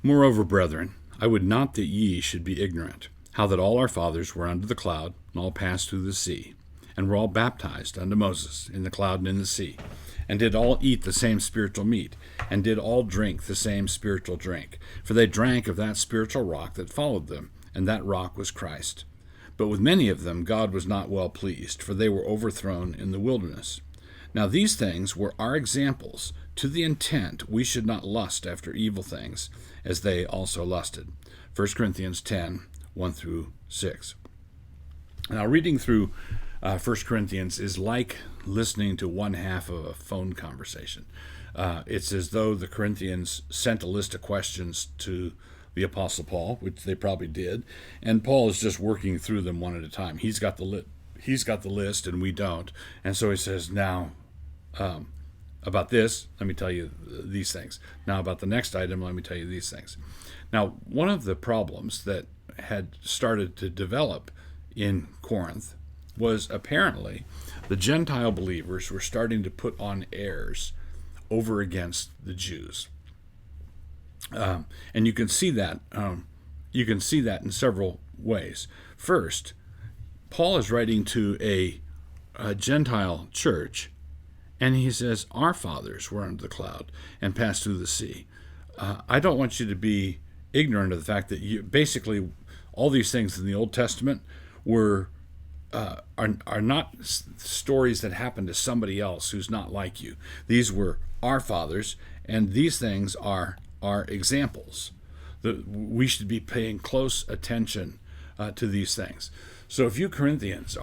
Moreover, brethren, I would not that ye should be ignorant, how that all our fathers were under the cloud, and all passed through the sea, and were all baptized unto Moses in the cloud and in the sea, and did all eat the same spiritual meat, and did all drink the same spiritual drink. For they drank of that spiritual rock that followed them, and that rock was Christ. But with many of them God was not well pleased, for they were overthrown in the wilderness. Now these things were our examples, to the intent we should not lust after evil things, as they also lusted. 1 Corinthians 10, 1 through 6. Now reading through 1 Corinthians is like listening to one half of a phone conversation. It's as though the Corinthians sent a list of questions to the Apostle Paul, which they probably did, and Paul is just working through them one at a time. He's got the list, and we don't, and so he says, now, about this, let me tell you these things. Now, about the next item, let me tell you these things. Now, one of the problems that had started to develop in Corinth was apparently the Gentile believers were starting to put on airs over against the Jews. And you can see that in several ways. First, Paul is writing to a Gentile church, and he says, our fathers were under the cloud and passed through the sea. I don't want you to be ignorant of the fact that basically all these things in the Old Testament are not stories that happened to somebody else who's not like you. These were our fathers, and these things are our examples. We should be paying close attention to these things. So if you Corinthians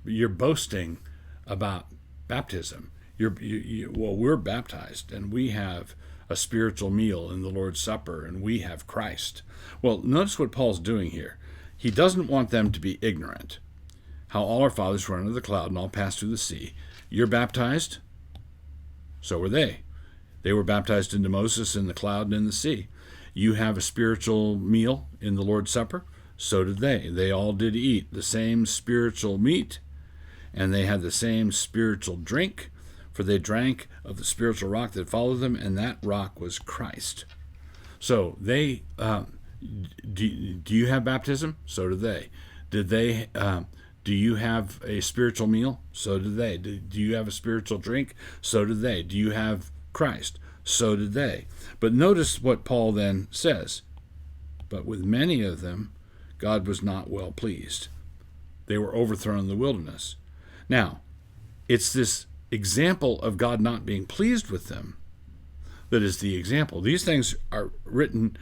you're boasting about baptism, we're baptized, and we have a spiritual meal in the Lord's Supper, and we have Christ. Well, notice what Paul's doing here. He doesn't want them to be ignorant. How all our fathers were under the cloud and all passed through the sea. You're baptized? So were they. They were baptized into Moses in the cloud and in the sea. You have a spiritual meal in the Lord's Supper? So did they. They all did eat the same spiritual meat, and they had the same spiritual drink, for they drank of the spiritual rock that followed them, and that rock was Christ. So they, do you have baptism? So did they. Do you have a spiritual meal? So did they. Do you have a spiritual drink? So did they. Do you have Christ? So did they. But notice what Paul then says. But with many of them, God was not well pleased. They were overthrown in the wilderness. Now, it's this example of God not being pleased with them that is the example. These things are written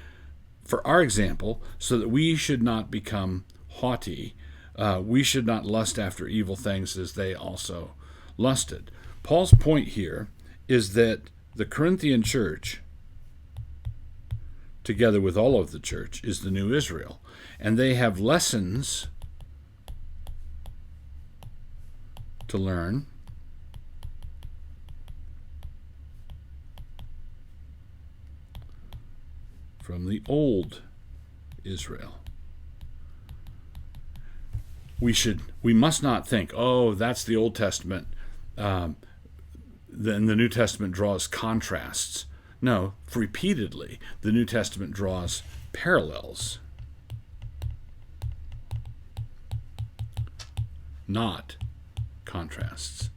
for our example so that we should not become haughty. We should not lust after evil things as they also lusted. Paul's point here is that the Corinthian church, together with all of the church, is the new Israel. And they have lessons to learn from the old Israel. We must not think, oh, that's the Old Testament. Then the New Testament draws contrasts. No, repeatedly, the New Testament draws parallels, not contrasts.